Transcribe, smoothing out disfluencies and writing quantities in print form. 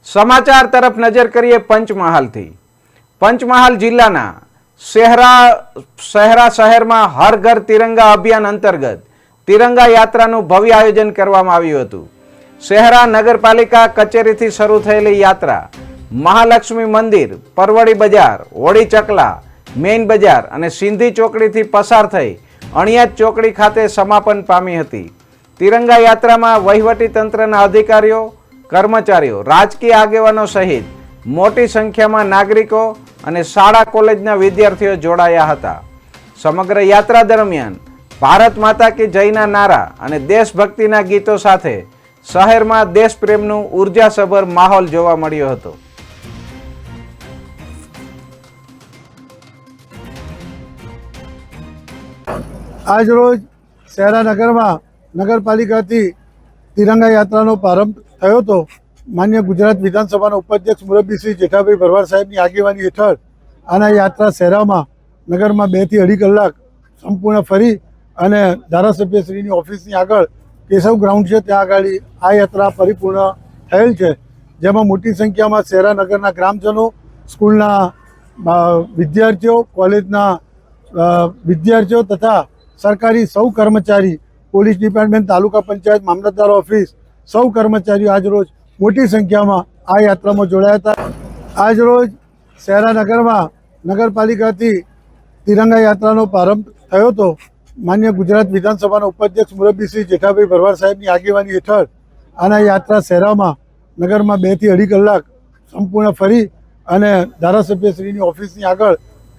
સમાચાર તરફ નજર કરીએ પંચમહાલથી। પંચમહાલ જિલ્લાના શહેરા શહેરમાં હર ઘર તિરંગા અભિયાન અંતર્ગત તિરંગા યાત્રાનું ભવ્ય આયોજન કરવામાં આવ્યું હતું। શહેરા નગરપાલિકા કચેરીથી શરૂ થયેલી યાત્રા મહાલક્ષ્મી મંદિર, પરવડી બજાર, હોળી ચકલા, મેઇન બજાર અને સિંધી ચોકડીથી પસાર થઈ અણિયાદ ચોકડી ખાતે સમાપન પામી હતી। તિરંગા યાત્રામાં વહીવટી તંત્રના અધિકારીઓ, કર્મચારીઓ, રાજકીય આગેવાનો સહિત મોટી સંખ્યામાં નાગરિકો અને શાળા કોલેજના વિદ્યાર્થીઓ જોડાયા હતા। સમગ્ર યાત્રા દરમિયાન ભારત માતા કી જયના નારા અને દેશભક્તિના ગીતો સાથે શહેરમાં દેશપ્રેમનું ઉર્જાસભર માહોલ જોવા મળ્યો હતો। આજ રોજ શહેરા નગરમાં નગરપાલિકાથી તિરંગા યાત્રાનો પ્રારંભ થયો હતો। માન્ય ગુજરાત વિધાનસભાના ઉપાધ્યક્ષ મુરબ્બી શ્રી જેઠાભાઈ ભરવાડ સાહેબની આગેવાની હેઠળ આના યાત્રા શહેરામાં નગરમાં 2 થી 2.5 કલાક સંપૂર્ણ ફરી અને ધારાસભ્યશ્રીની ઓફિસની આગળ કેશવ ગ્રાઉન્ડ છે ત્યાં આગળ આ યાત્રા પરિપૂર્ણ થયેલ છે, જેમાં મોટી સંખ્યામાં શહેરા નગરના ગ્રામજનો, સ્કૂલના વિદ્યાર્થીઓ, કોલેજના વિદ્યાર્થીઓ તથા સરકારી સૌ કર્મચારી, પોલીસ ડિપાર્ટમેન્ટ, તાલુકા પંચાયત, મામલતદાર ઓફિસ સૌ કર્મચારીઓ આજરોજ મોટી સંખ્યામાં આ યાત્રામાં જોડાયા હતા। આજરોજ શહેરા નગરમાં નગરપાલિકાથી તિરંગા યાત્રાનો પ્રારંભ થયો હતો। માન્ય ગુજરાત વિધાનસભાના ઉપાધ્યક્ષ મુરબ્બી શ્રી જેઠાભાઈ ભરવાડ સાહેબની આગેવાની હેઠળ આના યાત્રા શહેરામાં નગરમાં 2 થી 2.5 કલાક સંપૂર્ણ ફરી અને ધારાસભ્યશ્રીની ઓફિસની આગળ